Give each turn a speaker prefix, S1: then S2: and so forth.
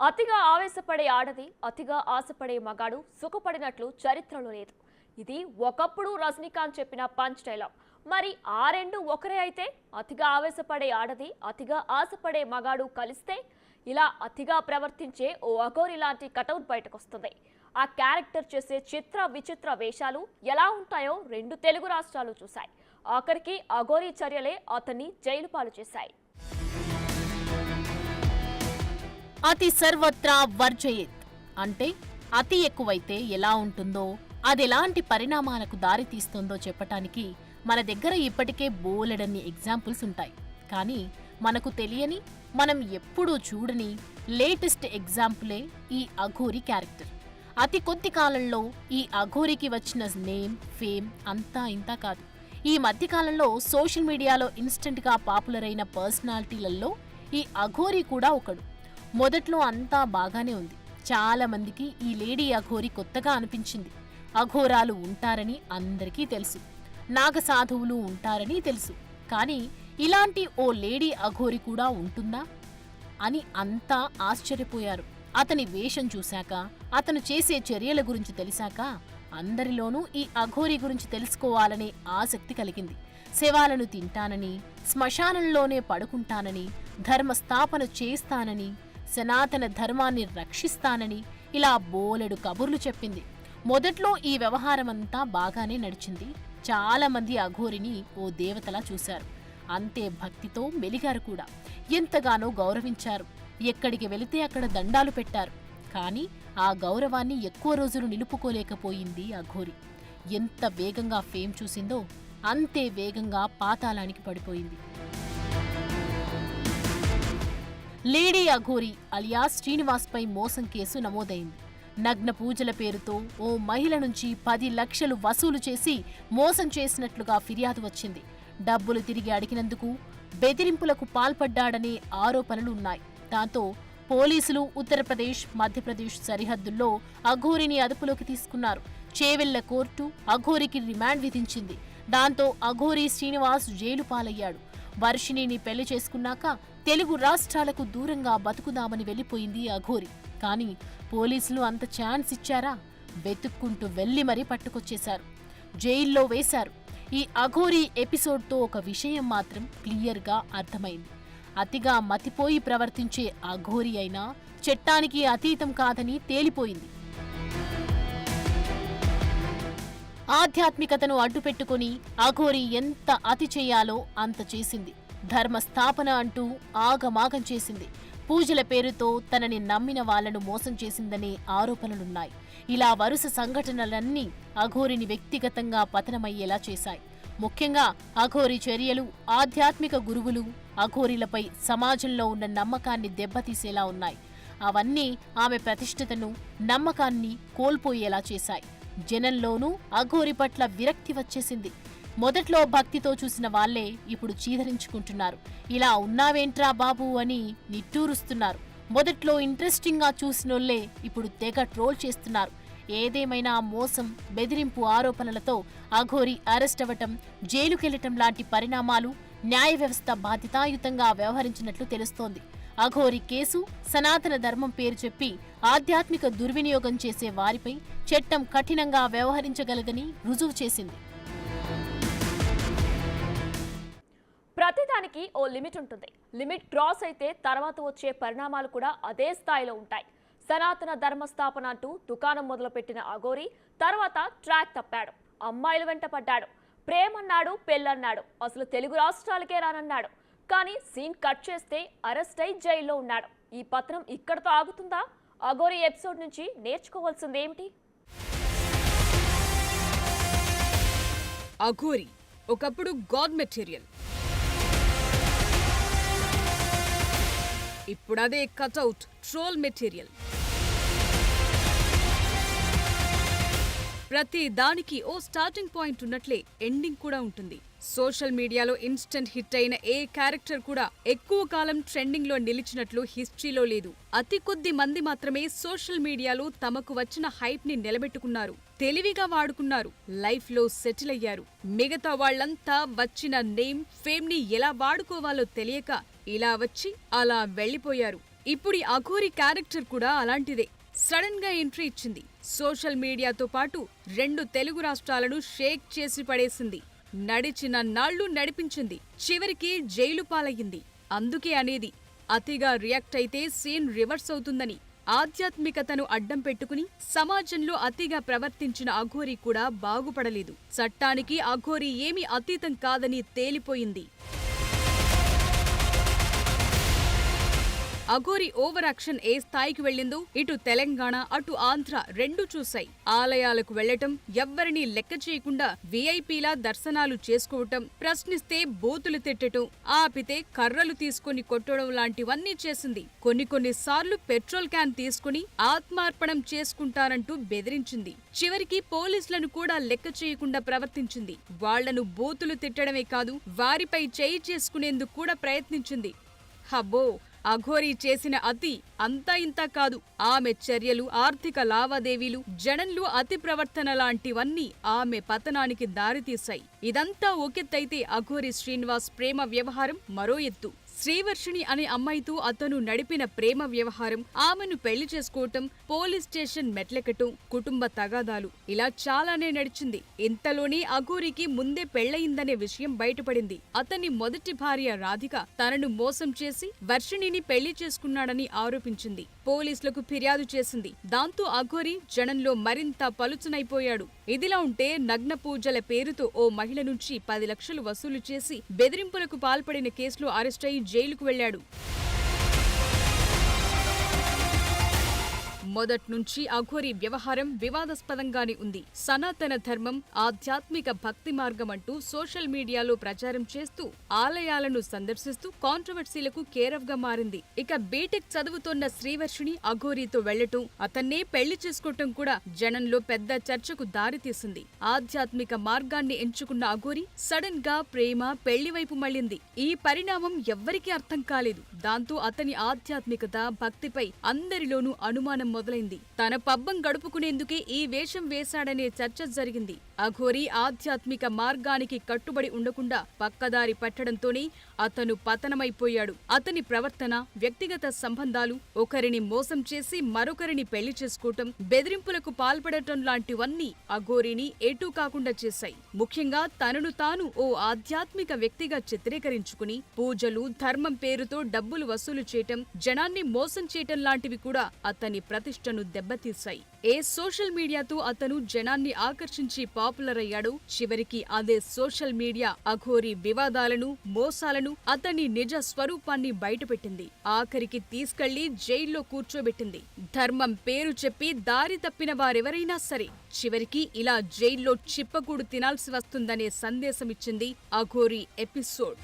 S1: అతిగా ఆవేశపడే ఆడది, అతిగా ఆశపడే మగాడు సుఖపడినట్లు చరిత్రలో లేదు. ఇది ఒకప్పుడు రజనీకాంత్ చెప్పిన పంచ్ డైలాగ్. మరి ఆ రెండు ఒకరే అయితే అతిగా ఆవేశపడే ఆడది, అతిగా ఆశపడే మగాడు కలిస్తే ఇలా అతిగా ప్రవర్తించే ఓ అఘోరి లాంటి కటౌట్ బయటకొస్తుంది. ఆ క్యారెక్టర్ చేసే చిత్ర విచిత్ర వేషాలు ఎలా ఉంటాయో రెండు తెలుగు రాష్ట్రాలు చూశాయి. ఆఖరికి అఘోరి చర్యలే అతన్ని జైలు పాలు చేశాయి.
S2: అతి సర్వత్రా వర్జయేత్ అంటే అతి ఎక్కువైతే ఎలా ఉంటుందో, అదెలాంటి పరిణామాలకు దారి తీస్తుందో చెప్పటానికి మన దగ్గర ఇప్పటికే బోలెడన్ని ఎగ్జాంపుల్స్ ఉంటాయి. కానీ మనకు తెలియని, మనం ఎప్పుడూ చూడని లేటెస్ట్ ఎగ్జాంపులే ఈ అఘోరి క్యారెక్టర్. అతి కొద్ది కాలంలో ఈ అఘోరికి వచ్చిన నేమ్, ఫేమ్ అంతా ఇంతా కాదు. ఈ మధ్యకాలంలో సోషల్ మీడియాలో ఇన్స్టెంట్గా పాపులర్ అయిన పర్సనాలిటీలలో ఈ అఘోరి కూడా ఒకడు. మొదట్లో అంతా బాగానే ఉంది. చాలా మందికి ఈ లేడీ అఘోరి కొత్తగా అనిపించింది. అఘోరాలు ఉంటారని అందరికీ తెలుసు, నాగసాధువులు ఉంటారని తెలుసు. కానీ ఇలాంటి ఓ లేడీ అఘోరి కూడా ఉంటుందా అని అంతా ఆశ్చర్యపోయారు. అతని వేషం చూశాక, అతను చేసే చర్యల గురించి తెలిసాక అందరిలోనూ ఈ అఘోరి గురించి తెలుసుకోవాలనే ఆసక్తి కలిగింది. శవాలను తింటానని, శ్మశానంలోనే పడుకుంటానని, ధర్మస్థాపన చేస్తానని, సనాతన ధర్మాన్ని రక్షిస్తానని ఇలా బోలెడు కబుర్లు చెప్పింది. మొదట్లో ఈ వ్యవహారమంతా బాగానే నడిచింది. చాలా మంది అఘోరిని ఓ దేవతలా చూశారు. అంతే భక్తితో మెలిగారు కూడా. ఎంతగానో గౌరవించారు. ఎక్కడికి వెళితే అక్కడ దండాలు పెట్టారు. కానీ ఆ గౌరవాన్ని ఎక్కువ రోజులు నిలుపుకోలేకపోయింది అఘోరి. ఎంత వేగంగా ఫేమ్ చూసిందో అంతే వేగంగా పాతాళానికి పడిపోయింది. లేడీ అఘోరి అలియాస్ శ్రీనివాస్పై మోసం కేసు నమోదైంది. నగ్న పూజల పేరుతో ఓ మహిళ నుంచి 10 లక్షలు వసూలు చేసి మోసం చేసినట్లుగా ఫిర్యాదు వచ్చింది. డబ్బులు తిరిగి అడిగినందుకు బెదిరింపులకు పాల్పడ్డాడనే ఆరోపణలు ఉన్నాయి. దాంతో పోలీసులు ఉత్తరప్రదేశ్, మధ్యప్రదేశ్ సరిహద్దుల్లో అఘోరిని అదుపులోకి తీసుకున్నారు. చేవెళ్ల కోర్టు అఘోరికి రిమాండ్ విధించింది. దాంతో అఘోరి శ్రీనివాస్ జైలు పాలయ్యాడు. వర్షిణిని పెళ్లి చేసుకున్నాక తెలుగు రాష్ట్రాలకు దూరంగా బతుకుదామని వెళ్లిపోయింది అఘోరి. కానీ పోలీసులు అంత ఛాన్స్ ఇచ్చారా? వెతుక్కుంటూ వెళ్లి మరీ పట్టుకొచ్చేశారు, జైల్లో వేశారు. ఈ అఘోరి ఎపిసోడ్తో ఒక విషయం మాత్రం క్లియర్గా అర్థమైంది. అతిగా మతిపోయి ప్రవర్తించే అఘోరి అయినా చట్టానికి అతీతం కాదని తేలిపోయింది. ఆధ్యాత్మికతను అడ్డుపెట్టుకుని అఘోరి ఎంత అతి చెయ్యాలో అంత చేసింది. ధర్మస్థాపన అంటూ ఆగమాగం చేసింది. పూజల పేరుతో తనని నమ్మిన వాళ్లను మోసం చేసిందనే ఆరోపణలున్నాయి. ఇలా వరుస సంఘటనలన్నీ అఘోరిని వ్యక్తిగతంగా పతనమయ్యేలా చేశాయి. ముఖ్యంగా అఘోరి చర్యలు ఆధ్యాత్మిక గురువులు, అఘోరిలపై సమాజంలో ఉన్న నమ్మకాన్ని దెబ్బతీసేలా ఉన్నాయి. అవన్నీ ఆమె ప్రతిష్ఠతను, నమ్మకాన్ని కోల్పోయేలా చేశాయి. జనంలోనూ అఘోరి పట్ల విరక్తి వచ్చేసింది. మొదట్లో భక్తితో చూసిన వాళ్లే ఇప్పుడు చీదరించుకుంటున్నారు. ఇలా ఉన్నావేంట్రా బాబు అని నిట్టూరుస్తున్నారు. మొదట్లో ఇంట్రెస్టింగ్గా చూసినోళ్లే ఇప్పుడు తెగ ట్రోల్ చేస్తున్నారు. ఏదేమైనా మోసం, బెదిరింపు ఆరోపణలతో అఘోరి అరెస్ట్ అవ్వటం, జైలుకెళ్లటం లాంటి పరిణామాలు న్యాయ వ్యవస్థ బాధ్యతాయుతంగా వ్యవహరించినట్లు తెలుస్తోంది. అఘోరి కేసు సనాతన ధర్మం పేరు చెప్పి ఆధ్యాత్మిక దుర్వినియోగం చేసే వారిపై చట్టం కఠినంగా వ్యవహరించగలదని రుజువు చేసింది.
S1: ప్రతిదానికి ఓ లిమిట్ ఉంటుంది. లిమిట్ క్రాస్ అయితే తర్వాత వచ్చే పరిణామాలు కూడా అదే స్థాయిలో ఉంటాయి. సనాతన ధర్మస్థాపన అంటూ దుకాణం మొదలుపెట్టిన అఘోరి తర్వాత ట్రాక్ తప్పాడు. అమ్మాయిల వెంట పడ్డాడు, ప్రేమన్నాడు, పెళ్ళన్నాడు, అసలు తెలుగు రాష్ట్రాలకే రానన్నాడు. కానీ సీన్ కట్ చేస్తే అరెస్ట్ అయి జైల్లో ఉన్నాడు. ఈ పత్రం ఇక్కడతో ఆగుతుందా? అఘోరి ఎపిసోడ్ నుంచి నేర్చుకోవాల్సింది ఏమిటి?
S3: అఘోరి ఒకప్పుడు గాడ్ మెటీరియల్, ఇప్పుడదే కటౌట్ ట్రోల్ మెటీరియల్. ప్రతి దానికి ఓ స్టార్టింగ్ పాయింట్ ఉన్నట్లే ఎండింగ్ కూడా ఉంటుంది. సోషల్ మీడియాలో ఇన్స్టెంట్ హిట్ అయిన ఏ క్యారెక్టర్ కూడా ఎక్కువ కాలం ట్రెండింగ్ లో నిలిచినట్లు హిస్టరీలో లేదు. అతి కొద్ది మంది మాత్రమే సోషల్ మీడియాలో తమకు వచ్చిన హైప్ ని నిలబెట్టుకున్నారు, తెలివిగా వాడుకున్నారు, లైఫ్ లో సెటిల్ అయ్యారు. మిగతా వాళ్లంతా వచ్చిన నేమ్, ఫేమ్ ని ఎలా వాడుకోవాలో తెలియక ఇలా వచ్చి అలా వెళ్లిపోయారు. ఇప్పుడు ఈ అఘోరి క్యారెక్టర్ కూడా అలాంటిదే. సడన్ గా ఎంట్రీ ఇచ్చింది. సోషల్ మీడియాతో పాటు 2 తెలుగు రాష్ట్రాలను షేక్ చేసి పడేసింది. నడిచిన నాళ్లు నడిపించింది. చివరికి జైలు పాలయ్యింది. అందుకే అనేది అతిగా రియాక్ట్ అయితే సీన్ రివర్స్ అవుతుందని. ఆధ్యాత్మికతను అడ్డం పెట్టుకుని సమాజంలో అతిగా ప్రవర్తించిన అఘోరి కూడా బాగుపడలేదు. చట్టానికి అఘోరి ఏమీ అతీతం కాదని తేలిపోయింది. అఘోరి ఓవర్ యాక్షన్ ఏ స్థాయికి వెళ్లిందో ఇటు తెలంగాణ అటు ఆంధ్ర రెండూ చూశాయి. ఆలయాలకు వెళ్లటం, ఎవ్వరినీ లెక్క చేయకుండా వీఐపీలా దర్శనాలు చేసుకోవటం, ప్రశ్నిస్తే బూతులు తిట్టటం, ఆపితే కర్రలు తీసుకుని కొట్టడం లాంటివన్నీ చేసింది. కొన్ని సార్లు పెట్రోల్ క్యాన్ తీసుకుని ఆత్మార్పణం చేసుకుంటారంటూ బెదిరించింది. చివరికి పోలీసులను కూడా లెక్క చేయకుండా ప్రవర్తించింది. వాళ్లను బూతులు తిట్టడమే కాదు, వారిపై చేయి చేసుకునేందుకు కూడా ప్రయత్నించింది. హబ్బో, అఘోరి చేసిన అతి అంతా ఇంతా కాదు. ఆమె చర్యలు, ఆర్థిక లావాదేవీలు, జనంలో అతి ప్రవర్తన లాంటివన్నీ ఆమె పతనానికి దారితీశాయి. ఇదంతా ఒకెత్తైతే అఘోరి శ్రీనివాస్ ప్రేమ వ్యవహారం మరో ఎత్తు. శ్రీవర్షిణి అనే అమ్మాయితో అతను నడిపిన ప్రేమ వ్యవహారం, ఆమెను పెళ్లి చేసుకోవటం, పోలీస్ స్టేషన్ మెట్లెక్కటం, కుటుంబ తగాదాలు, ఇలా చాలానే నడిచింది. ఇంతలోనే అఘోరికి ముందే పెళ్లయిందనే విషయం బయటపడింది. అతని మొదటి భార్య రాధిక తనను మోసం చేసి వర్షిణిని పెళ్లి చేసుకున్నాడని ఆరోపించింది. పోలీసులకు ఫిర్యాదు చేసింది. దాంతో అఘోరి జనంలో మరింత పలుచనైపోయాడు. ఇదిలా ఉంటే నగ్న పూజల పేరుతో ఓ మహిళ నుంచి 10 లక్షలు వసూలు చేసి బెదిరింపులకు పాల్పడిన కేసులో అరెస్టై జైలుకు వెళ్లాడు. మొదట్నుంచి అఘోరి వ్యవహారం వివాదాస్పదంగానే ఉంది. సనాతన ధర్మం, ఆధ్యాత్మిక భక్తి మార్గం అంటూ సోషల్ మీడియాలో ప్రచారం చేస్తూ ఆలయాలను సందర్శిస్తూ కాంట్రవర్సీలకు కేరఫ్ గా మారింది. ఇక బీటెక్ చదువుతోన్న శ్రీవర్షిణి అఘోరితో వెళ్లటం, అతన్నే పెళ్లి చేసుకోవటం కూడా జనంలో పెద్ద చర్చకు దారితీసింది. ఆధ్యాత్మిక మార్గాన్ని ఎంచుకున్న అఘోరి సడన్ గా ప్రేమ, పెళ్లి వైపు మళ్లింది. ఈ పరిణామం ఎవ్వరికీ అర్థం కాలేదు. దాంతో అతని ఆధ్యాత్మికత, భక్తిపై అందరిలోనూ అనుమానం మొదలైంది. తన పబ్బం గడుపుకునేందుకే ఈ వేషం వేశాడనే చర్చ జరిగింది. అఘోరి ఆధ్యాత్మిక మార్గానికి కట్టుబడి ఉండకుండా పక్కదారి పట్టడంతోనే అతను పతనమైపోయాడు. అతని ప్రవర్తన, వ్యక్తిగత సంబంధాలు, ఒకరిని మోసం చేసి మరొకరిని పెళ్లి చేసుకోవటం, బెదిరింపులకు పాల్పడటం లాంటివన్నీ అఘోరిని ఎటూ కాకుండా చేశాయి. ముఖ్యంగా తనను తాను ఓ ఆధ్యాత్మిక వ్యక్తిగా చిత్రీకరించుకుని పూజలు, ధర్మం పేరుతో డబ్బులు వసూలు చేయటం, జనాన్ని మోసం చేయటం లాంటివి కూడా అతని ప్రతిష్టను దెబ్బతీశాయి. ఏ సోషల్ మీడియాతో అతను జనాన్ని ఆకర్షించి పాపులర్ అయ్యాడో చివరికి అదే సోషల్ మీడియా అఘోరి వివాదాలను, మోసాలను, అతని నిజ స్వరూపాన్ని బయటపెట్టింది. ఆఖరికి తీసుకెళ్లి జైల్లో కూర్చోబెట్టింది. ధర్మం పేరు చెప్పి దారి తప్పిన వారెవరైనా సరే చివరికి ఇలా జైల్లో చిప్పకూడు తినాల్సి వస్తుందనే సందేశమిచ్చింది అఘోరి ఎపిసోడ్.